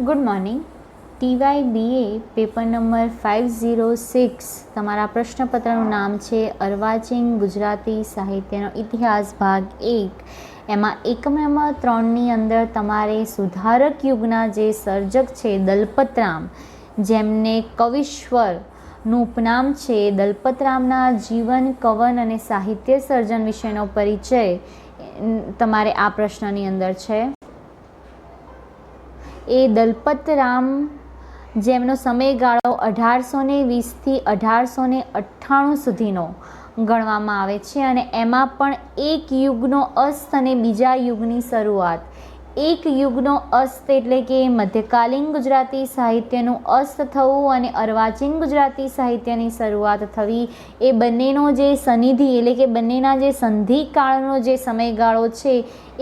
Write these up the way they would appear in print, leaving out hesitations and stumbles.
Good morning. TY BA paper number 506 તમારા પ્રશ્નપત્રનું નામ છે અર્વાચીન ગુજરાતી સાહિત્યનો ઇતિહાસ ભાગ 1. એમાં એકમ નંબર 3ની અંદર તમારે સુધારક યુગના જે સર્જક છે દલપતરામ, જેમને કવિશ્વરનું ઉપનામ છે, દલપતરામના જીવન, કવન અને સાહિત્ય સર્જન વિશેનો પરિચય તમારે આ પ્રશ્નની અંદર છે. એ દલપતરામ જેમનો સમયગાળો 1820થી 1898 સુધીનો ગણવામાં આવે છે અને એમાં પણ એક યુગનો અસ્ત અને બીજા યુગની શરૂઆત. એક યુગનો અસ્ત એટલે કે મધ્યકાલીન ગુજરાતી સાહિત્યનું અસ્ત થવું અને અર્વાચીન ગુજરાતી સાહિત્યની શરૂઆત થવી, એ બંનેનો જે સનિધિ એટલે કે બંનેના જે સંધિકાળનો જે સમયગાળો છે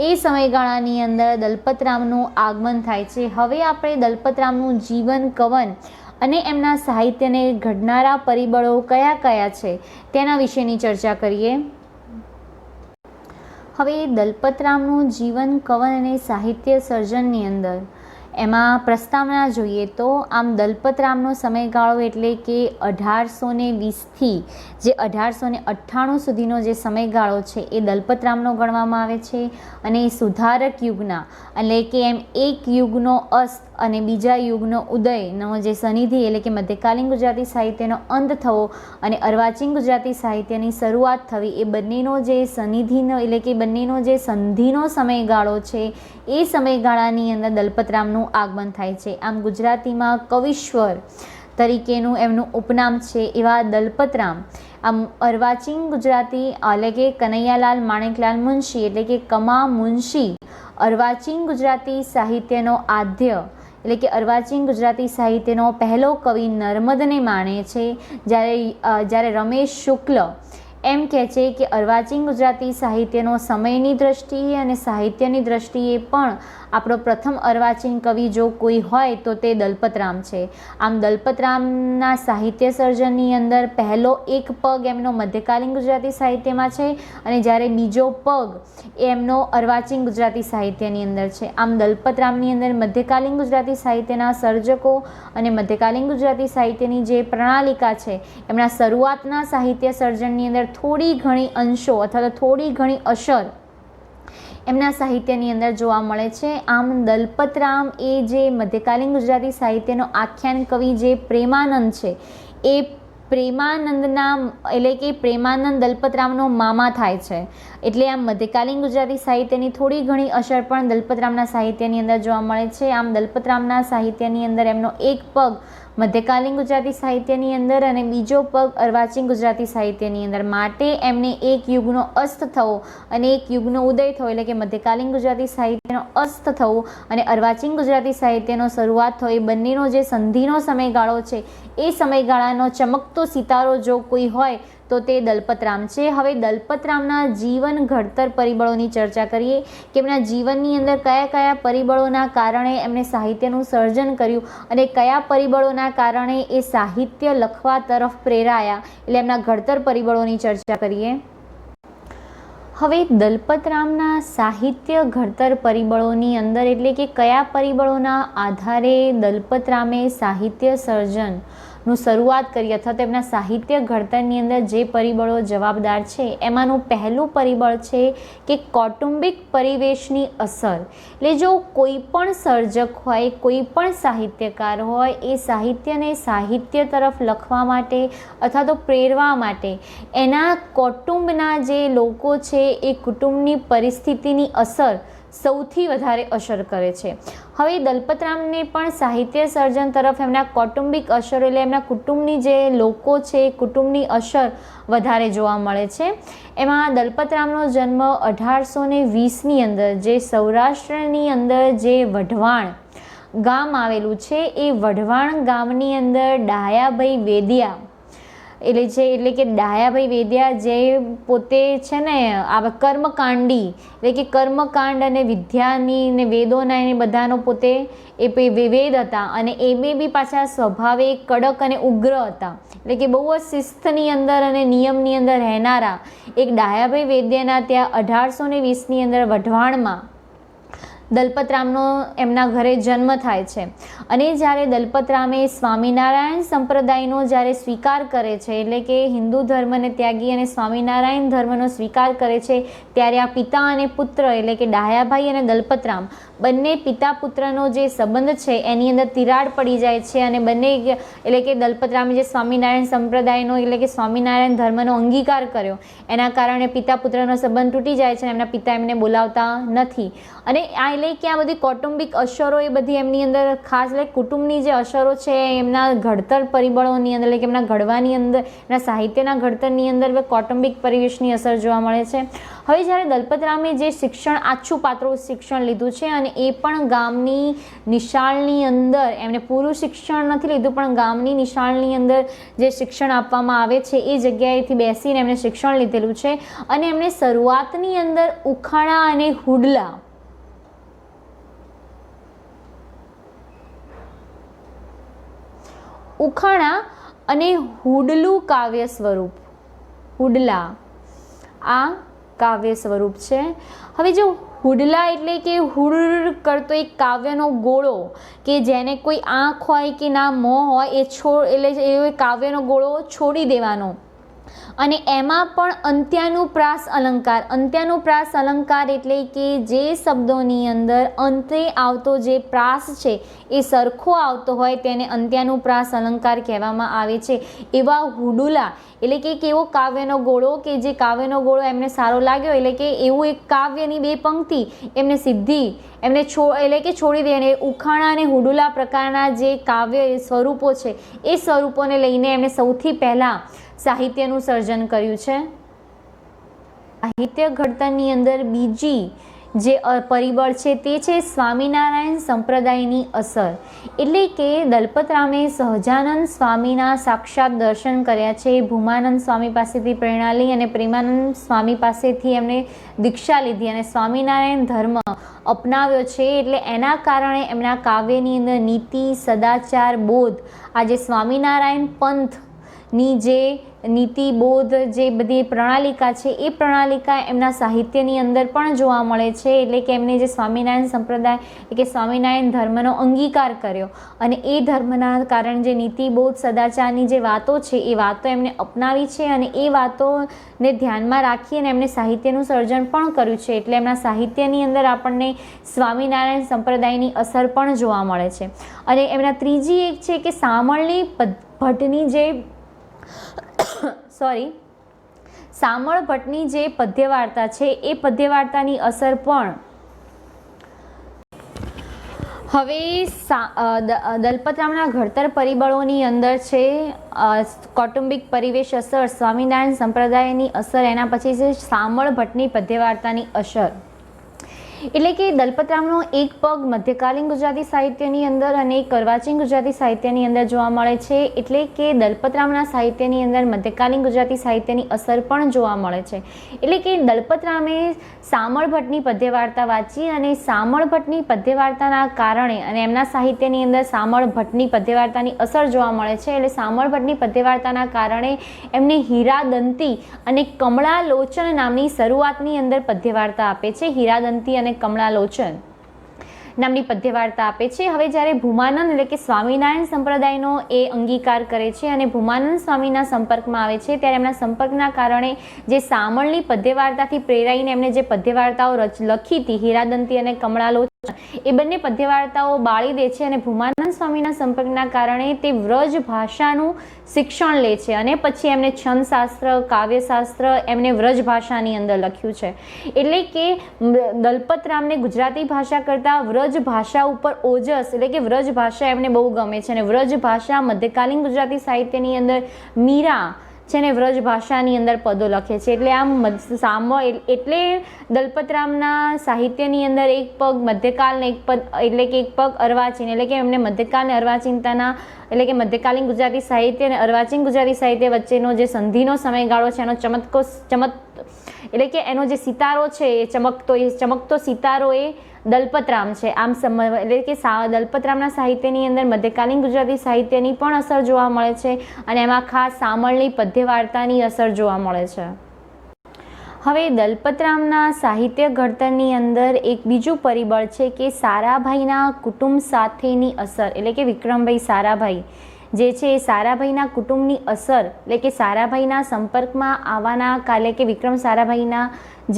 એ સમયગાળાની અંદર દલપતરામનું આગમન થાય છે. હવે આપણે દલપતરામનું જીવન, કવન અને એમના સાહિત્યને ઘડનારા પરિબળો કયા કયા છે તેના વિશેની ચર્ચા કરીએ. હવે દલપતરામનું જીવન, કવન અને સાહિત્ય સર્જનની અંદર એમાં પ્રસ્તાવના જોઈએ તો આમ દલપતરામનો સમયગાળો એટલે કે 1820થી જે 1898 સુધીનો જે સમયગાળો છે એ દલપતરામનો ગણવામાં આવે છે. અને સુધારક યુગના એટલે કે એમ એક યુગનો અસ્ત અને બીજા યુગનો ઉદયનો જે સનિધિ એટલે કે મધ્યકાલીન ગુજરાતી સાહિત્યનો અંત થવો અને અર્વાચીન ગુજરાતી સાહિત્યની શરૂઆત થવી, એ બંનેનો જે સનિધિનો એટલે કે બંનેનો જે સંધિનો સમયગાળો છે એ સમયગાળાની અંદર દલપતરામનું આગમન થાય છે. આમ ગુજરાતીમાં કવિશ્વર તરીકેનું એમનું ઉપનામ છે એવા દલપતરામ આમ અર્વાચીન ગુજરાતી એટલે કે કનૈયાલાલ માણેકલાલ મુનશી એટલે કે કમા મુનશી અર્વાચીન ગુજરાતી સાહિત્યનો આદ્ય એટલે કે અર્વાચીન ગુજરાતી સાહિત્યનો પહેલો કવિ નર્મદને માને છે. જ્યારે રમેશ શુક્લ એમ કહે છે કે અર્વાચીન ગુજરાતી સાહિત્યનો સમયની દ્રષ્ટિએ અને સાહિત્યની દ્રષ્ટિએ પણ આપણો પ્રથમ અર્વાચીન કવિ જો કોઈ હોય તો તે દલપતરામ છે. આમ દલપતરામના સાહિત્ય સર્જનની અંદર પહેલો એક પગ એમનો મધ્યકાલીન ગુજરાતી સાહિત્યમાં છે અને જ્યારે બીજો પગ એમનો અર્વાચીન ગુજરાતી સાહિત્યની અંદર છે. આમ દલપતરામની અંદર મધ્યકાલીન ગુજરાતી સાહિત્યના સર્જકો અને મધ્યકાલીન ગુજરાતી સાહિત્યની જે પ્રણાલિકા છે એમના શરૂઆતના સાહિત્ય સર્જનની અંદર થોડી ઘણી અંશો અથવા તો થોડી ઘણી અસર એમના સાહિત્યની અંદર જોવા મળે છે. આમ દલપતરામ એ જે મધ્યકાલીન ગુજરાતી સાહિત્યનો આખ્યાન કવિ જે પ્રેમાનંદ છે એ પ્રેમાનંદના એટલે કે પ્રેમાનંદ દલપતરામનો મામા થાય છે. એટલે આમ મધ્યકાલીન ગુજરાતી સાહિત્યની થોડી ઘણી અસર પણ દલપતરામના સાહિત્યની અંદર જોવા મળે છે. આમ દલપતરામના સાહિત્યની અંદર એમનો એક પગ મધ્યકાલીન ગુજરાતી સાહિત્યની અંદર અને બીજો પગ અર્વાચીન ગુજરાતી સાહિત્યની અંદર, માટે એમને એક યુગનો અસ્ત થવો અને એક યુગનો ઉદય થવો એટલે કે મધ્યકાલીન ગુજરાતી સાહિત્યનો અસ્ત થવો અને અર્વાચીન ગુજરાતી સાહિત્યનો શરૂઆત થવો, એ બંનેનો જે સંધિનો સમયગાળો છે એ સમયગાળાનો ચમકતો સિતારો જો કોઈ હોય તો તે દલપતરામ છે. હવે દલપતરામના જીવન ઘડતર પરિબળોની ચર્ચા કરીએ કે એમના જીવનની અંદર કયા કયા પરિબળોના કારણે એમણે સાહિત્યનું સર્જન કર્યું અને કયા પરિબળોના કારણે એ સાહિત્ય લખવા તરફ પ્રેરાયા, એટલે એમના ઘડતર પરિબળોની ચર્ચા કરીએ. હવે દલપતરામના સાહિત્ય ઘડતર પરિબળોની અંદર એટલે કે કયા પરિબળોના આધારે દલપતરામે સાહિત્ય સર્જનનું શરૂઆત કરી અથવા તો એમના સાહિત્ય ઘડતરની અંદર જે પરિબળો જવાબદાર છે એમાંનું પહેલું પરિબળ છે કે કૌટુંબિક પરિવેશની અસર. એટલે જો કોઈ પણ સર્જક હોય, કોઈ પણ સાહિત્યકાર હોય, એ સાહિત્યને સાહિત્ય તરફ લખવા માટે અથવા તો પ્રેરવા માટે એના કૌટુંબના જે લોકો છે એ કુટુંબની પરિસ્થિતિની અસર સૌથી વધારે અસર કરે છે. હવે દલપતરામને પણ સાહિત્ય સર્જન તરફ એમના કૌટુંબિક અસર એટલે એમના કુટુંબની જે લોકો છે કુટુંબની અસર વધારે જોવા મળે છે. એમાં દલપતરામનો જન્મ 1820ની અંદર જે સૌરાષ્ટ્રની અંદર જે વઢવાણ ગામ આવેલું છે એ વઢવાણ ગામની અંદર ડાયાભાઈ વેદિયા એટલે કે ડાયાભાઈ વેદિયા જે પોતે છે ને આ કર્મકાંડી એટલે કે કર્મકાંડ અને વિદ્યાની ને વેદોના એને બધાનો પોતે એ વેદ હતા અને એ બી પાછા સ્વભાવે કડક અને ઉગ્ર હતા. એટલે કે બહુ જ શિસ્તની અંદર અને નિયમની અંદર રહેનારા એક ડાયાભાઈ વેદ્યના ત્યાં 1820ની અંદર વઢવાણમાં દલપતરામનો એમના ઘરે જન્મ થાય છે અને જ્યારે દલપતરામે સ્વામિનારાયણ સંપ્રદાયનો જ્યારે સ્વીકાર કરે છે, એટલે કે હિન્દુ ધર્મને ત્યાગી અને સ્વામિનારાયણ ધર્મનો સ્વીકાર કરે છે, ત્યારે આ પિતા અને પુત્ર એટલે કે ડાયાભાઈ અને દલપતરામ બંને પિતા પુત્રનો જે સંબંધ છે એની અંદર તિરાડ પડી જાય છે અને બંને એટલે કે દલપતરામે જે સ્વામિનારાયણ સંપ્રદાયનો એટલે કે સ્વામિનારાયણ ધર્મનો અંગીકાર કર્યો એના કારણે પિતા પુત્રનો સંબંધ તૂટી જાય છે અને એમના પિતા એમને બોલાવતા નથી. અને આ એટલે કે આ બધી કૌટુંબિક અસરો એ બધી એમની અંદર ખાસ એટલે કુટુંબની જે અસરો છે એમના ઘડતર પરિબળોની અંદર એટલે કે એમના ઘડવાની અંદર એમના સાહિત્યના ઘડતરની અંદર કૌટુંબિક પરિવેશની અસર જોવા મળે છે. હવે જ્યારે દલપતરામે જે શિક્ષણ આછું પાતળું શિક્ષણ લીધું છે અને એ પણ ગામની નિશાળની અંદર એમને પૂરું શિક્ષણ નથી લીધું પણ ગામની નિશાળની અંદર જે શિક્ષણ આપવામાં આવે છે એ જગ્યાએથી બેસીને એમણે શિક્ષણ લીધેલું છે અને એમણે શરૂઆતની અંદર ઉખાણા અને હુડલા ઉખાણા અને હુડલું કાવ્ય સ્વરૂપ હુડલા આ કાવ્ય સ્વરૂપ છે. હવે જો હુડલા એટલે કે હુડ કરતો એક કાવ્યનો ગોળો કે જેને કોઈ આંખ હોય કે ના મોં હોય એટલે એ કાવ્યનો ગોળો છોડી દેવાનો અને એમાં પણ અંત્યાનુપ્રાસ અલંકાર એટલે કે જે શબ્દોની અંદર અંતે આવતો જે પ્રાસ છે એ સરખો આવતો હોય તેને અંત્યાનુપ્રાસ અલંકાર કહેવામાં આવે છે. એવા હુડુલા એટલે કે એવો કાવ્યનો ગોળો કે જે કાવ્યનો ગોળો એમને સારો લાગ્યો એટલે કે એવું એક કાવ્યની બે પંક્તિ એમને સીધી એમને એટલે કે છોડી દે અને ઉખાણા અને હુડુલા પ્રકારના જે કાવ્ય સ્વરૂપો છે એ સ્વરૂપોને લઈને એમણે સૌથી પહેલાં સાહિત્યનું સર્જન કર્યું છે. સાહિત્ય ઘડતરની અંદર બીજી જે પરિબળ છે તે છે સ્વામિનારાયણ સંપ્રદાયની અસર. એટલે કે દલપતરામે સહજાનંદ સ્વામીના સાક્ષાત દર્શન કર્યા છે, ભૂમાનંદ સ્વામી પાસેથી પ્રેરણા લઈ અને પ્રેમાનંદ સ્વામી પાસેથી એમને દીક્ષા લીધી અને સ્વામિનારાયણ ધર્મ અપનાવ્યો છે. એટલે એના કારણે એમના કાવ્યની અંદર નીતિ, સદાચાર, બોધ આ જે સ્વામિનારાયણ પંથની જે નીતિ બોધ જે બધી પ્રણાલિકા છે એ પ્રણાલિકા એમના સાહિત્યની અંદર પણ જોવા મળે છે. એટલે કે એમને જે સ્વામિનારાયણ સંપ્રદાય એટલે કે સ્વામિનારાયણ ધર્મનો અંગીકાર કર્યો અને એ ધર્મના કારણે જે નીતિ બોધ સદાચારની જે વાતો છે એ વાતો એમને અપનાવી છે અને એ વાતોને ધ્યાનમાં રાખી અને એમને સાહિત્યનું સર્જન પણ કર્યું છે. એટલે એમના સાહિત્યની અંદર આપણને સ્વામિનારાયણ સંપ્રદાયની અસર પણ જોવા મળે છે. અને એમના ત્રીજી એક છે કે શામળની ભટ્ટની જે શામળ ભટ્ટની જે પદ્યવાર્તા છે એ પદ્યવાર્તાની અસર પણ હવે દલપતરામના ઘડતર પરિબળોની અંદર છે કૌટુંબિક પરિવેશ અસર, સ્વામિનારાયણ સંપ્રદાયની અસર, એના પછી છે શામળ ભટ્ટની પદ્યવાર્તાની અસર. એટલે કે દલપતરામનો એક પગ મધ્યકાલીન ગુજરાતી સાહિત્યની અંદર અને એક અર્વાચીન ગુજરાતી સાહિત્યની અંદર જોવા મળે છે. એટલે કે દલપતરામના સાહિત્યની અંદર મધ્યકાલીન ગુજરાતી સાહિત્યની અસર પણ જોવા મળે છે. એટલે કે દલપતરામે શામળ ભટ્ટની પદ્યવાર્તા વાંચી અને શામળ ભટ્ટની પદ્યવાર્તાના કારણે અને એમના સાહિત્યની અંદર શામળ ભટ્ટની પદ્યવાર્તાની અસર જોવા મળે છે. એટલે શામળ ભટ્ટની પદ્યવાર્તાના કારણે એમને હીરાદંતી અને કમળાલોચન નામની શરૂઆતની અંદર પદ્યવાર્તા આપે છે. હીરાદંતી અને કમળાલોચન નામની પદ્યવાર્તા આપે છે. હવે જ્યારે ભૂમાનંદ એટલે કે સ્વામિનારાયણ સંપ્રદાયનો એ અંગીકાર કરે છે અને ભૂમાનંદ સ્વામીના સંપર્કમાં આવે છે ત્યારે એમના સંપર્કના કારણે જે શામળની પદ્યવાર્તાથી પ્રેરાઈને એમણે જે પદ્યવાર્તાઓ લખી હતી હીરાદંતી અને કમળાલોચન એ બંને પદ્યવાર્તાઓ બાળી દે છે અને ભૂમાનંદ સ્વામીના સંપર્કના કારણે તે વ્રજ ભાષાનું શિક્ષણ લે છે અને પછી એમને છંદશાસ્ત્ર, કાવ્યશાસ્ત્ર એમને વ્રજ ભાષાની અંદર લખ્યું છે. એટલે કે દલપતરામને ગુજરાતી ભાષા કરતાં વ્રજ ભાષા ઉપર ઓજસ એટલે કે વ્રજ ભાષા એમને બહુ ગમે છે અને વ્રજ ભાષા મધ્યકાલીન ગુજરાતી સાહિત્યની અંદર મીરા છે ને વ્રજ ભાષાની અંદર પદો લખે છે. એટલે આમ એટલે દલપતરામના સાહિત્યની અંદર એક પગ મધ્યકાલ ને એક પદ એટલે કે એક પગ અર્વાચીન એટલે કે એમને મધ્યકાલ અને અર્વાચીનતાના એટલે કે મધ્યકાલીન ગુજરાતી સાહિત્ય અને અર્વાચીન ગુજરાતી સાહિત્ય વચ્ચેનો જે સંધિનો સમયગાળો છે એનો એટલે કે એનો જે સિતારો છે એ ચમકતો સિતારો એ દલપતરામ છે. આમ એટલે કે દલપતરામના સાહિત્યની અંદર મધ્યકાલીન ગુજરાતી સાહિત્યની પણ અસર જોવા મળે છે અને એમાં ખાસ શામળની પદ્યવાર્તાની અસર જોવા મળે છે. હવે દલપતરામના સાહિત્ય ઘડતરની અંદર એક બીજું પરિબળ છે કે સારાભાઈના કુટુંબ સાથેની અસર, એટલે કે વિક્રમભાઈ સારાભાઈ જે છે એ સારાભાઈના કુટુંબની અસર, એટલે કે સારાભાઈના સંપર્કમાં આવવાના કાલે કે વિક્રમ સારાભાઈના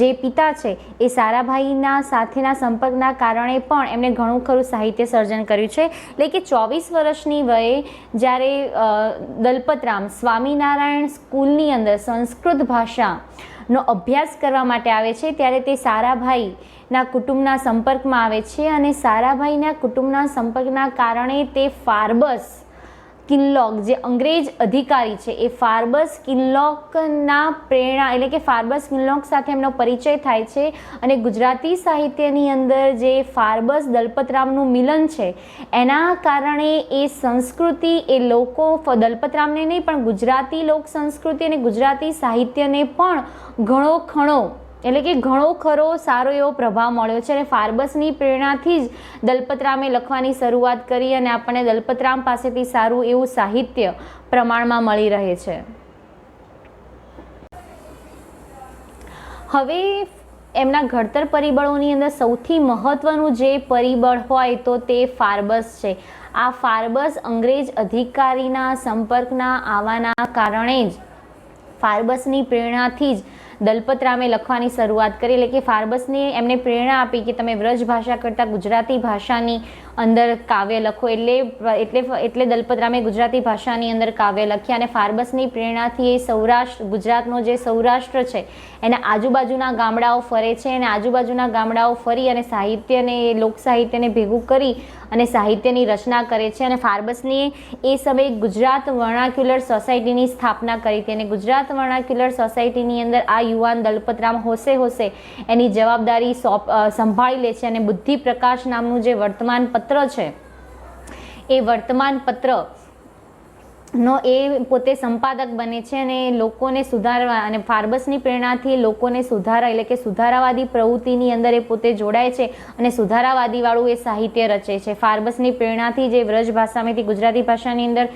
જે પિતા છે એ સારાભાઈના સાથેના સંપર્કના કારણે પણ એમણે ઘણું ખરું સાહિત્ય સર્જન કર્યું છે. એટલે કે 24 વર્ષની વયે જ્યારે દલપતરામ સ્વામિનારાયણ સ્કૂલની અંદર સંસ્કૃત ભાષાનો અભ્યાસ કરવા માટે આવે છે ત્યારે તે સારાભાઈના કુટુંબના સંપર્કમાં આવે છે અને સારાભાઈના કુટુંબના સંપર્કના કારણે તે ફાર્બસ કિનલોક જે અંગ્રેજ અધિકારી છે એ ફાર્બસ કિનલોકના પ્રેરણા, એટલે કે ફાર્બસ કિનલોક સાથે એમનો પરિચય થાય છે અને ગુજરાતી સાહિત્યની અંદર જે ફાર્બસ દલપતરામનું મિલન છે એના કારણે એ સંસ્કૃતિ એ લોકો દલપતરામને નહીં પણ ગુજરાતી લોક સંસ્કૃતિ અને ગુજરાતી સાહિત્યને પણ એટલે કે ઘણો ખરો સારો એવો પ્રભાવ મળ્યો છે અને ફાર્બસની પ્રેરણાથી જ દલપતરામે લખવાની શરૂઆત કરી અને આપણને દલપતરામ પાસેથી સારું એવું સાહિત્ય પ્રમાણમાં મળી રહે છે. હવે એમના ઘડતર પરિબળોની અંદર સૌથી મહત્વનું જે પરિબળ હોય તો તે ફાર્બસ છે. આ ફાર્બસ અંગ્રેજ અધિકારીના સંપર્કના આવવાના કારણે જ ફાર્બસની પ્રેરણાથી જ દલપતરામે લખવાની શરૂઆત કરી, એટલે કે ફાર્બસને એમને પ્રેરણા આપી કે તમે વ્રજ ભાષા કરતાં ગુજરાતી ભાષાની અંદર કાવ્ય લખો, એટલે દલપતરામે ગુજરાતી ભાષાની અંદર કાવ્ય લખ્યા અને ફાર્બસની પ્રેરણાથી એ ગુજરાતનો જે સૌરાષ્ટ્ર છે એના આજુબાજુના ગામડાઓ ફરે છે અને આજુબાજુના ગામડાઓ ફરી અને સાહિત્યને લોક સાહિત્યને ભેગું કરી અને સાહિત્યની રચના કરે છે અને ફાર્બસની એ સમયે ગુજરાત વર્નાક્યુલર સોસાયટીની સ્થાપના કરી હતી અને ગુજરાત વર્નાક્યુલર સોસાયટીની અંદર આ યુવાન દલપતરામ હોશે એની જવાબદારી સંભાળી લે છે અને બુદ્ધિ પ્રકાશ નામનું જે વર્તમાન પત્ર છે એ વર્તમાન પત્ર નો એ પોતે સંપાદક બને છે અને લોકોને સુધારવા અને ફાર્બસની પ્રેરણાથી લોકોને સુધારા, એટલે કે સુધારાવાદી પ્રવૃત્તિની અંદર એ પોતે જોડાય છે અને સુધારાવાદીવાળું એ સાહિત્ય રચે છે. ફાર્બસની પ્રેરણાથી જે વ્રજ ભાષામાંથી ગુજરાતી ભાષાની અંદર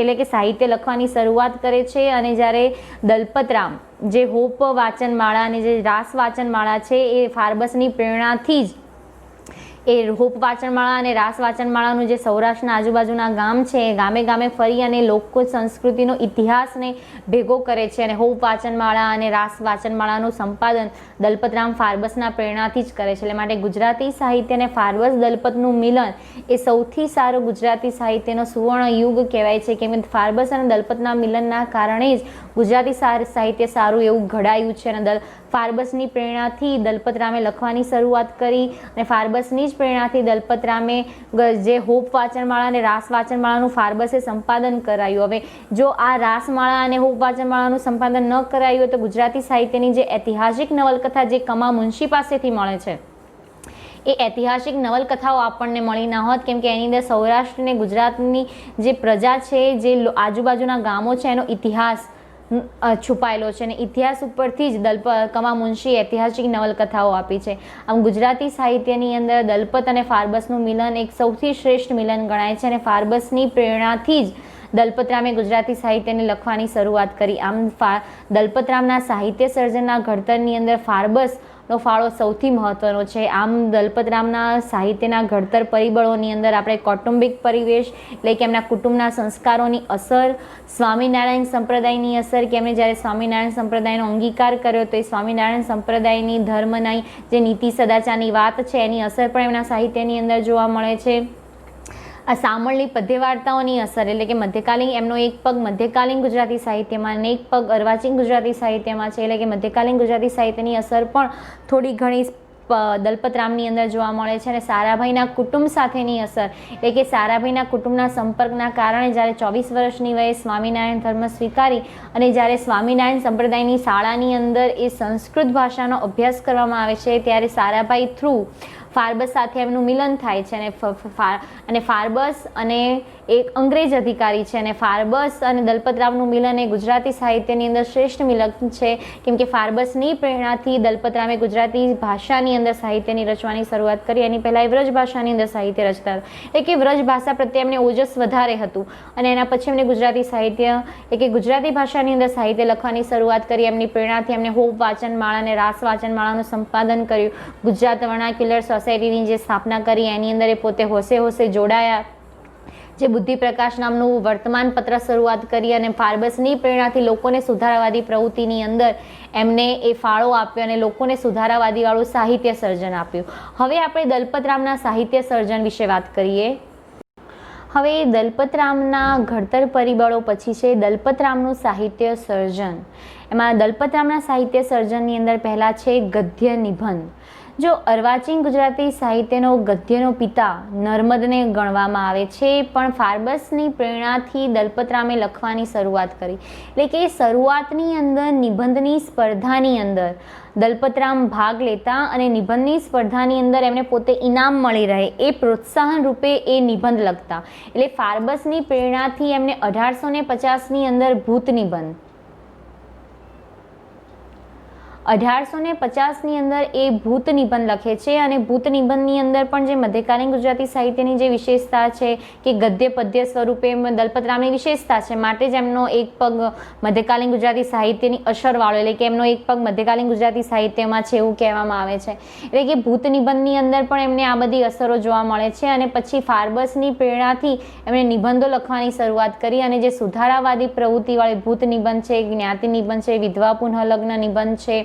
એટલે કે સાહિત્ય લખવાની શરૂઆત કરે છે અને જ્યારે દલપતરામ જે હોપ વાચનમાળા અને જે રાસ વાચનમાળા છે એ ફાર્બસની પ્રેરણાથી જ એ હોપ વાચનમાળા અને રાસ વાચનમાળાનું જે સૌરાષ્ટ્રના આજુબાજુના ગામ છે એ ગામે ગામે ફરી અને લોક સંસ્કૃતિનો ઇતિહાસને ભેગો કરે છે અને હોપ વાચનમાળા અને રાસ વાચનમાળાનું સંપાદન દલપતરામ ફાર્બસના પ્રેરણાથી જ કરે છે. એટલે માટે ગુજરાતી સાહિત્ય અને ફાર્બસ દલપતનું મિલન એ સૌથી સારો ગુજરાતી સાહિત્યનો સુવર્ણ યુગ કહેવાય છે, કેમ કે ફાર્બસ અને દલપતના મિલનના કારણે જ ગુજરાતી સાહિત્ય સારું એવું ઘડાયું છે અને ફાર્બસની પ્રેરણાથી દલપતરામે લખવાની શરૂઆત કરી અને ફાર્બસની જ પ્રેરણાથી દલપતરામે જે હોપ વાચનમાળા અને રાસ વાચનમાળાનું ફાર્બસે સંપાદન કરાયું. હવે જો આ રાસમાળા અને હોપ વાચનમાળાનું સંપાદન ન કરાયું હોય તો ગુજરાતી સાહિત્યની જે ઐતિહાસિક નવલકથા જે કમા મુનશી પાસેથી મળે છે એ ઐતિહાસિક નવલકથાઓ આપણને મળી ન હોત, કેમ કે એની અંદર સૌરાષ્ટ્ર અને ગુજરાતની જે પ્રજા છે, જે આજુબાજુના ગામો છે એનો ઇતિહાસ છુપાયેલો છે અને ઇતિહાસ ઉપરથી જ કમા મુનશી ઐતિહાસિક નવલકથાઓ આપી છે. આમ ગુજરાતી સાહિત્યની અંદર દલપત અને ફાર્બસનું મિલન એક સૌથી શ્રેષ્ઠ મિલન ગણાય છે અને ફાર્બસની પ્રેરણાથી જ દલપતરામે ગુજરાતી સાહિત્યને લખવાની શરૂઆત કરી. આમ દલપતરામના સાહિત્ય સર્જનના ઘડતરની અંદર ફાર્બસનો ફાળો સૌથી મહત્વનો છે. આમ દલપતરામના સાહિત્યના ઘડતર પરિબળોની અંદર આપણે કૌટુંબિક પરિવેશ, એટલે કે એમના કુટુંબના સંસ્કારોની અસર, સ્વામિનારાયણ સંપ્રદાયની અસર કે એમણે જ્યારે સ્વામિનારાયણ સંપ્રદાયનો અંગીકાર કર્યો તો એ સ્વામિનારાયણ સંપ્રદાયની ધર્મની જે નીતિ સદાચારની વાત છે એની અસર પણ એમના સાહિત્યની અંદર જોવા મળે છે. આ સામળની પદ્ય વાર્તાઓની અસર, એટલે કે મધ્યકાલીન એમનો એક પગ મધ્યકાલીન ગુજરાતી સાહિત્યમાં અને એક પગ અર્વાચીન ગુજરાતી સાહિત્યમાં છે, એટલે કે મધ્યકાલીન ગુજરાતી સાહિત્યની અસર પણ થોડી ઘણી દલપતરામની અંદર જોવા મળે છે. અને સારાભાઈના કુટુંબ સાથેની અસર, એટલે કે સારાભાઈના કુટુંબના સંપર્કના કારણે જ્યારે 24 વર્ષની વયે સ્વામિનારાયણ ધર્મ સ્વીકારી અને જ્યારે સ્વામિનારાયણ સંપ્રદાયની શાળાની અંદર એ સંસ્કૃત ભાષાનો અભ્યાસ કરવામાં આવે છે ત્યારે સારાભાઈ થ્રુ ફાર્બસ સાથે એમનું મિલન થાય છે અને ફાર્બસ અને એક અંગ્રેજ અધિકારી છે અને ફાર્બસ અને દલપતરામનું મિલન એ ગુજરાતી સાહિત્યની અંદર શ્રેષ્ઠ મિલન છે, કેમ કે ફાર્બસની પ્રેરણાથી દલપતરામે ગુજરાતી ભાષાની અંદર સાહિત્યની રચવાની શરૂઆત કરી. એની પહેલાં એ વ્રજ ભાષાની અંદર સાહિત્ય રચતા હતા, એટલે કે વ્રજ ભાષા પ્રત્યે એમને ઓજસ વધારે હતું અને એના પછી એમને ગુજરાતી સાહિત્ય એટલે કે ગુજરાતી ભાષાની અંદર સાહિત્ય લખવાની શરૂઆત કરી. એમની પ્રેરણાથી એમને હોપ વાચનમાળા અને રાસ વાચનમાળાનું સંપાદન કર્યું. ગુજરાત વર્નાક્યુલર સોસાયટીની જે સ્થાપના કરી એની અંદર એ પોતે હોશે જોડાયા. જે બુદ્ધિપ્રકાશ નામનું વર્તમાન પત્ર શરૂઆત કરી અને ફાર્બસની પ્રેરણાથી લોકોને સુધારાવાદી પ્રવૃત્તિની અંદર એમને એ ફાળો આપ્યો અને લોકોને સુધારાવાદીવાળું સાહિત્ય સર્જન આપ્યું. હવે આપણે દલપતરામના સાહિત્ય સર્જન વિશે વાત કરીએ. હવે દલપતરામના ઘડતર પરિબળો પછી છે દલપતરામનું સાહિત્ય સર્જન. એમાં દલપતરામના સાહિત્ય સર્જનની અંદર પહેલાં છે ગદ્ય નિબંધ. જો અર્વાચીન ગુજરાતી સાહિત્યનો ગદ્યનો પિતા નર્મદને ગણવામાં આવે છે, પણ ફાર્બસની પ્રેરણાથી દલપતરામે લખવાની શરૂઆત કરી. એટલે કે શરૂઆતની અંદર નિબંધની સ્પર્ધાની અંદર દલપતરામ ભાગ લેતા અને નિબંધની સ્પર્ધાની અંદર એમને પોતે ઇનામ મળી રહે એ પ્રોત્સાહન રૂપે એ નિબંધ લખતા. એટલે ફાર્બસની પ્રેરણાથી એમને 1850ની અંદર ભૂત નિબંધ 1850ની અંદર એ ભૂત નિબંધ લખે છે અને ભૂત નિબંધની અંદર પણ જે મધ્યકાલીન ગુજરાતી સાહિત્યની જે વિશેષતા છે કે ગદ્ય પદ્ય સ્વરૂપે દલપતરામની વિશેષતા છે, માટે જ એમનો એક પગ મધ્યકાલીન ગુજરાતી સાહિત્યની અસરવાળો, એટલે કે એમનો એક પગ મધ્યકાલીન ગુજરાતી સાહિત્યમાં છે એવું કહેવામાં આવે છે. એટલે કે ભૂત નિબંધની અંદર પણ એમને આ બધી અસરો જોવા મળે છે અને પછી ફાર્બસની પ્રેરણાથી એમણે નિબંધો લખવાની શરૂઆત કરી અને જે સુધારાવાદી પ્રવૃત્તિવાળી ભૂત નિબંધ છે, જ્ઞાતિ નિબંધ છે, વિધવા પુનઃલગ્ન નિબંધ છે,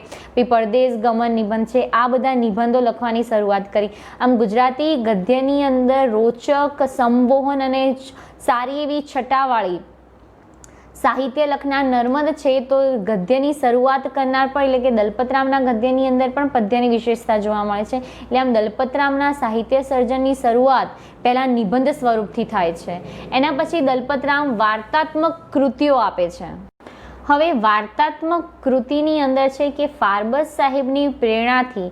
પરદેશ ગમન નિબંધ છે, આ બધા નિબંધો લખવાની શરૂઆત કરી. આમ ગુજરાતી ગદ્યની અંદર રોચક સંબોહન અને સારી એવી છટાવાળી સાહિત્ય લખનાર નર્મદ છે, તો ગદ્યની શરૂઆત કરનાર પણ એટલે કે દલપતરામના ગદ્યની અંદર પણ પદ્યની વિશેષતા જોવા મળે છે. એટલે આમ દલપતરામના સાહિત્ય સર્જનની શરૂઆત પહેલાં નિબંધ સ્વરૂપથી થાય છે. એના પછી દલપતરામ વાર્તાત્મક કૃતિઓ આપે છે. હવે વાર્તાત્મક કૃતિની અંદર છે કે ફાર્બસ સાહેબની પ્રેરણાથી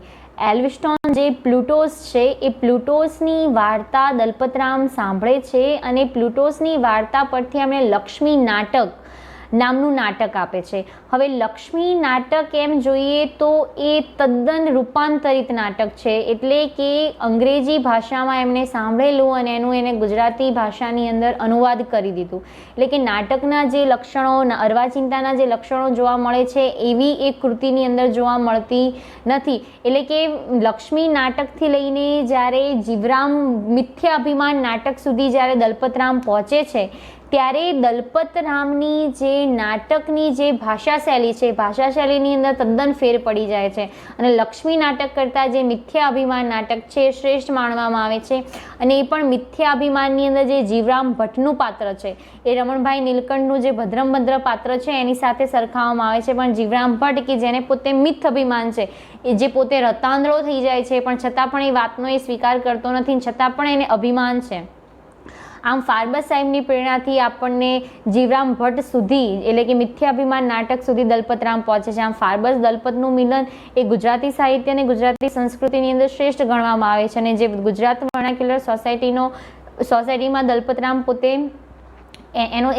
એલ્વિસ્ટોન જે પ્લુટોસ છે એ પ્લુટોસની વાર્તા દલપતરામ સાંભળે છે અને પ્લુટોસની વાર્તા પરથી એમણે લક્ષ્મી નાટક નામનું નાટક આપે છે. હવે લક્ષ્મી નાટક એમ જોઈએ તો એ તદ્દન રૂપાંતરિત નાટક છે, એટલે કે અંગ્રેજી ભાષામાં એમણે સાંભળેલું અને એનું એને ગુજરાતી ભાષાની અંદર અનુવાદ કરી દીધું. એટલે કે નાટકના જે લક્ષણો અર્વાચીનતાના જે લક્ષણો જોવા મળે છે એવી એક કૃતિની અંદર જોવા મળતી નથી. એટલે કે લક્ષ્મી નાટકથી લઈને જ્યારે જીવરામ મિથ્યાભિમાન નાટક સુધી જ્યારે દલપતરામ પહોંચે છે ત્યારે દલપતરામની જે નાટકની જે ભાષાશૈલી છે ભાષાશૈલીની અંદર તદ્દન ફેર પડી જાય છે અને લક્ષ્મી નાટક કરતાં જે મિથ્યાભિમાન નાટક છે એ શ્રેષ્ઠ માનવામાં આવે છે. અને એ પણ મિથ્યાભિમાનની અંદર જે જીવરામ ભટ્ટનું પાત્ર છે એ રમણભાઈ નીલકંઠનું જે ભદ્રમભદ્ર પાત્ર છે એની સાથે સરખાવવામાં આવે છે, પણ જીવરામ ભટ્ટ કે જેને પોતે મિથ અભિમાન છે, એ જે પોતે રતાંધળો થઈ જાય છે પણ છતાં પણ એ વાતનો એ સ્વીકાર કરતો નથી, છતાં પણ એને અભિમાન છે. આમ ફાર્બસ સાહેબની પ્રેરણાથી આપણને જીવરામ ભટ્ટ સુધી એટલે કે મિથ્યાભિમાન નાટક સુધી દલપતરામ પહોંચે છે. આમ ફાર્બસ દલપતનું મિલન એ ગુજરાતી સાહિત્ય અને ગુજરાતી સંસ્કૃતિની અંદર શ્રેષ્ઠ ગણવામાં આવે છે અને જે ગુજરાત વર્નાક્યુલર સોસાયટીમાં દલપતરામ પોતે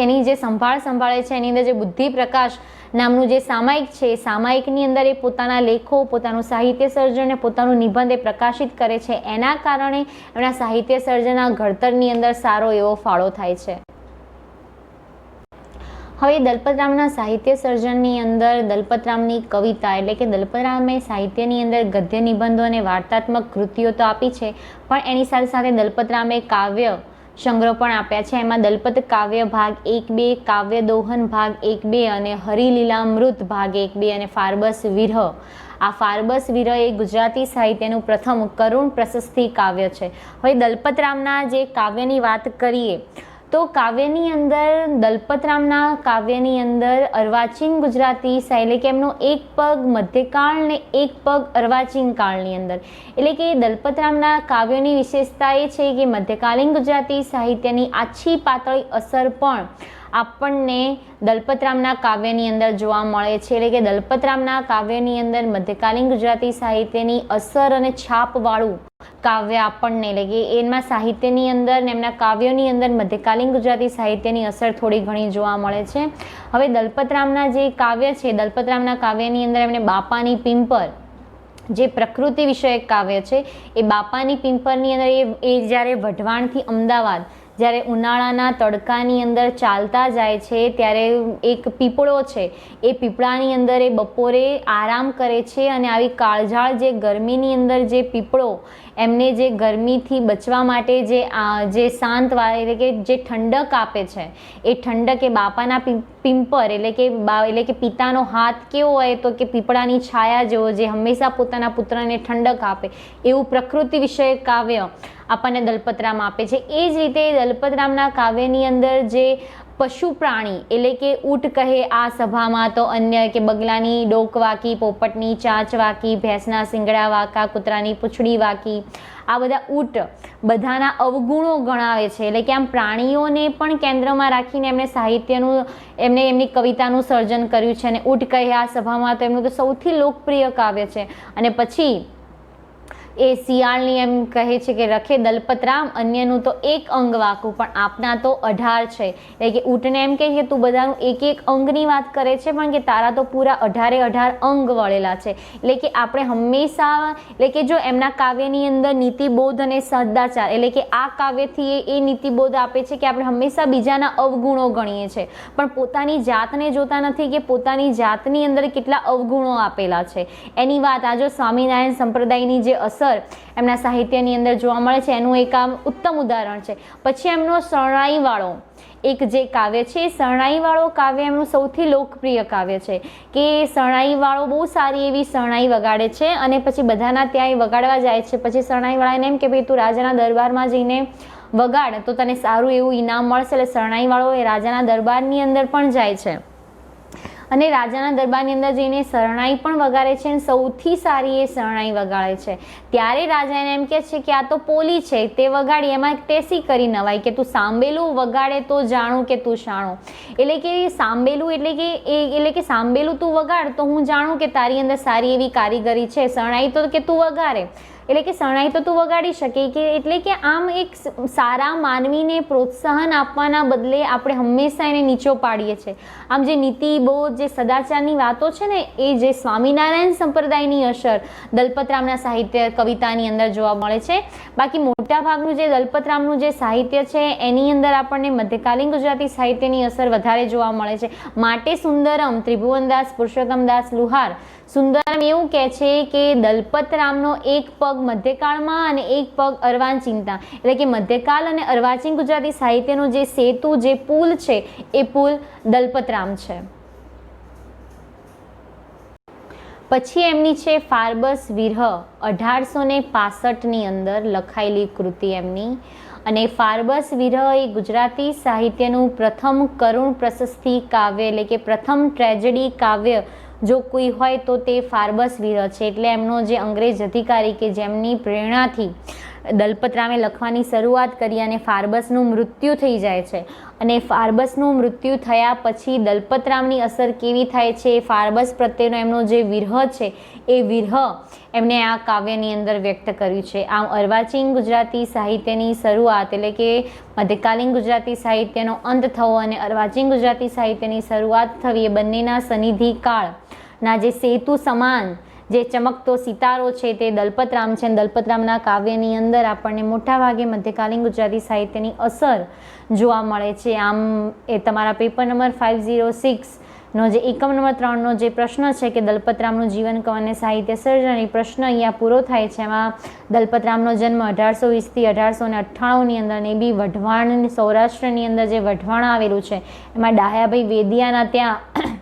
એની જે સંભાળે છે એની અંદર જે બુદ્ધિપ્રકાશ નામનું જે સામાયિક છે એ સામાયિકની અંદર એ પોતાના લેખો, પોતાનું સાહિત્ય સર્જન, પોતાનું નિબંધ એ પ્રકાશિત કરે છે. એના કારણે એમના સાહિત્ય સર્જનના ઘડતરની અંદર સારો એવો ફાળો થાય છે. હવે દલપતરામના સાહિત્ય સર્જનની અંદર દલપતરામની કવિતા એટલે કે દલપતરામે સાહિત્યની અંદર ગદ્ય નિબંધો અને વાર્તાત્મક કૃતિઓ તો આપી છે, પણ એની સાથે સાથે દલપતરામે કાવ્ય સંગ્રહ પણ આપ્યા છે. એમાં દલપત કાવ્ય ભાગ 1-2, કાવ્ય દોહન ભાગ 1-2 અને હરિલીલામૃત ભાગ 1-2 અને ફાર્બસ વિરહ. આ ફાર્બસ વિરહ એ ગુજરાતી સાહિત્યનું પ્રથમ કરુણ પ્રશસ્તિ કાવ્ય છે. હવે દલપતરામના જે કાવ્યની વાત કરીએ તો કાવ્યની અંદર દલપતરામના કાવ્યની અંદર અર્વાચીન ગુજરાતી એટલે કે એમનો એક પગ મધ્યકાળ ને એક પગ અર્વાચીન કાળની અંદર, એટલે કે દલપતરામના કાવ્યોની વિશેષતા એ છે કે મધ્યકાલીન ગુજરાતી સાહિત્યની આછી પાતળી અસર પણ આપણને દલપતરામના કાવ્યની અંદર જોવા મળે છે. એટલે કે દલપતરામના કાવ્યની અંદર મધ્યકાલીન ગુજરાતી સાહિત્યની અસર અને છાપવાળું કાવ્ય આપણને એટલે કે એમાં સાહિત્યની અંદર ને એમના કાવ્યોની અંદર મધ્યકાલીન ગુજરાતી સાહિત્યની અસર થોડી ઘણી જોવા મળે છે. હવે દલપતરામના જે કાવ્ય છે, દલપતરામના કાવ્યની અંદર એમણે બાપાની પિંપર જે પ્રકૃતિ વિષયક કાવ્ય છે એ બાપાની પિંપરની અંદર એ જ્યારે વઢવાણથી અમદાવાદ જ્યારે ઉનાળાના તડકાની અંદર ચાલતા જાય છે ત્યારે એક પીપળો છે એ પીપળાની અંદર એ બપોરે આરામ કરે છે અને આવી કાળઝાળ જે ગરમીની અંદર જે પીપળો એમને જે ગરમીથી બચવા માટે જે શાંત એટલે કે જે ઠંડક આપે છે એ ઠંડક એ બાપાના પિંપર એટલે કે પિતાનો હાથ કેવો હોય તો કે પીપળાની છાયા જેવો જે હંમેશા પોતાના પુત્રને ઠંડક આપે એવું પ્રકૃતિ વિષયક કાવ્ય આપણને દલપતરામ આપે છે. એ જ રીતે દલપતરામના કાવ્યની અંદર જે પશુ પ્રાણી એટલે કે ઊંટ કહે આ સભામાં તો અન્ય કે બગલાની ડોક વાકી, પોપટની ચાંચ વાકી, ભેંસના શિંગડા વાકા, કૂતરાની પૂંછડી વાકી, આ બધા ઊંટ બધાના અવગુણો ગણાવે છે. એટલે કે આમ પ્રાણીઓને પણ કેન્દ્રમાં રાખીને એમણે સાહિત્યનું એમની કવિતાનું સર્જન કર્યું છે. અને ઊંટ કહે આ સભામાં તો એમનું તો સૌથી લોકપ્રિય કાવ્ય છે. અને પછી એ શિયાળની એમ કહે છે કે રખે દલપતરામ અન્યનું તો એક અંગ વાકું પણ આપના તો 18 છે. એટલે કે ઊંટને એમ કહે કે તું બધાનું એક એક અંગની વાત કરે છે પણ કે તારા તો પૂરા 18 અંગ વળેલા છે. એટલે કે આપણે હંમેશા એટલે કે જો એમના કાવ્યની અંદર નીતિબોધ અને સદાચાર એટલે કે આ કાવ્યથી એ નીતિબોધ આપે છે કે આપણે હંમેશા બીજાના અવગુણો ગણીએ છીએ પણ પોતાની જાતને જોતા નથી કે પોતાની જાતની અંદર કેટલા અવગુણો આપેલા છે એની વાત આ જો સ્વામિનારાયણ સંપ્રદાયની જે અસર એમના સાહિત્યની અંદર જોવા મળે છે એનું એક આમ ઉત્તમ ઉદાહરણ છે. પછી એમનો શરણાઈવાળો એક જે કાવ્ય છે શરણાઈવાળો કાવ્ય એમનું સૌથી લોકપ્રિય કાવ્ય છે કે શરણાઈવાળો બહુ સારી એવી શરણાઈ વગાડે છે અને પછી બધાના ત્યાં વગાડવા જાય છે. પછી શરણાઈવાળાને એમ કે ભાઈ તું રાજાના દરબારમાં જઈને વગાડ તો તને સારું એવું ઇનામ મળશે. એટલે શરણાઈવાળો એ રાજાના દરબારની અંદર પણ જાય છે અને રાજાના દરબારની અંદર જઈને શરણાઈ પણ વગાડે છે અને સૌથી સારી એ શરણાઈ વગાડે છે. ત્યારે રાજા એને એમ કહે છે કે આ તો પોલી છે તે વગાડી એમાં ટેસી કરી નવાય કે તું સાંભેલું વગાડે તો જાણું કે તું શાણું. એટલે કે સાંભેલું એટલે કે સાંભેલું તું વગાડ તો હું જાણું કે તારી અંદર સારી એવી કારીગરી છે. શરણાઈ તો કે તું વગાડે એટલે કે શરણાઈ તો તું વગાડી શકે કે એટલે કે આમ એક સારા માનવીને પ્રોત્સાહન આપવાના બદલે આપણે હંમેશા એને નીચો પાડીએ છીએ. આમ જે નીતિબોધ જે સદાચારની વાતો છે ને એ જે સ્વામિનારાયણ સંપ્રદાયની અસર દલપતરામના સાહિત્ય કવિતાની અંદર જોવા મળે છે. બાકી મોટાભાગનું જે દલપતરામનું જે સાહિત્ય છે એની અંદર આપણને મધ્યકાલીન ગુજરાતી સાહિત્યની અસર વધારે જોવા મળે છે. માટે સુંદરમ ત્રિભુવનદાસ પુરુષોત્તમદાસ લુહાર સુંદરમ એવું કહે છે કે દલપતરામનો એક પગ મધ્યકાળમાં અને એક પગ અર્વાચીનતા એટલે કે મધ્યકાલ અને અર્વાચીન ગુજરાતી સાહિત્યનો જે સેતુ જે પુલ છે એ પુલ દલપતરામ છે. પછી એમની છે ફાર્બસ વિરહ 1865ની અંદર લખાયેલી કૃતિ એમની. અને ફાર્બસ વિરહ એ ગુજરાતી સાહિત્યનું પ્રથમ કરુણ પ્રશસ્તિ કાવ્ય એટલે કે પ્રથમ ટ્રેજેડી કાવ્ય જો કોઈ હોય તો તે ફાર્બસ વિરહ છે. એટલે એમનો જે અંગ્રેજ અધિકારી કે જેમની પ્રેરણાથી દલપતરામે લખવાની શરૂઆત કરી અને ફાર્બસનું મૃત્યુ થઈ જાય છે અને ફાર્બસનું મૃત્યુ થયા પછી દલપતરામની અસર કેવી થાય છે ફાર્બસ પ્રત્યેનો એમનો જે વિરહ છે એ વિરહ એમને આ કાવ્યની અંદર વ્યક્ત કર્યું છે. આમ અર્વાચીન ગુજરાતી સાહિત્યની શરૂઆત એટલે કે મધ્યકાલીન ગુજરાતી સાહિત્યનો અંત થવો અને અર્વાચીન ગુજરાતી સાહિત્યની શરૂઆત થવી એ બંનેના સનિધિ કાળના જે સેતુ સમાન જે ચમકતો સિતારો છે તે દલપતરામ છે. દલપતરામના કાવ્યની અંદર આપણને મોટાભાગે મધ્યકાલીન ગુજરાતી સાહિત્યની અસર જોવા મળે છે. આમ એ તમારા પેપર નંબર 506નો જે એકમ નંબર 3નો જે પ્રશ્ન છે કે દલપતરામનું જીવન કવન અને સાહિત્ય સર્જન એ પ્રશ્ન અહીંયા પૂરો થાય છે. એમાં દલપતરામનો જન્મ 1820થી 1898ની અંદર ને બી વઢવાણ સૌરાષ્ટ્રની અંદર જે વઢવાણ આવેલું છે એમાં ડાહ્યાભાઈ વેદિયાના ત્યાં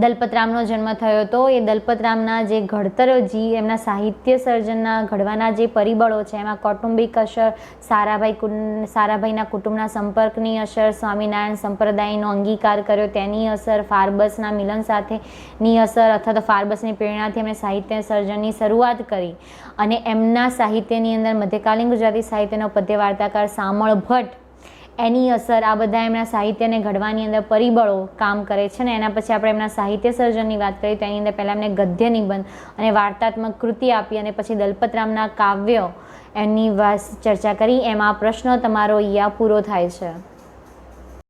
દલપતરામનો જન્મ થયો હતો. એ દલપતરામના જે ઘડતર એમના સાહિત્ય સર્જનના ઘડવાના જે પરિબળો છે એમાં કૌટુંબિક અસર, સારાભાઈના કુટુંબના સંપર્કની અસર, સ્વામિનારાયણ સંપ્રદાયનો અંગીકાર કર્યો તેની અસર, ફાર્બસના મિલન સાથેની અસર અથવા તો ફાર્બસની પ્રેરણાથી એમણે સાહિત્ય સર્જનની શરૂઆત કરી અને એમના સાહિત્યની અંદર મધ્યકાલીન ગુજરાતી સાહિત્યનો પદ્ય વાર્તાકાર શામળ ભટ્ટ એની અસર, આ બધા એમના સાહિત્યને ઘડવાની અંદર પરિબળો કામ કરે છે. ને એના પછી આપણે એમના સાહિત્ય સર્જનની વાત કરીએ તો એની અંદર પહેલાં એમને ગદ્ય નિબંધ અને વાર્તાત્મક કૃતિ આપી અને પછી દલપતરામના કાવ્યો એની ચર્ચા કરી. એમાં પ્રશ્ન તમારો અહીંયા પૂરો થાય છે.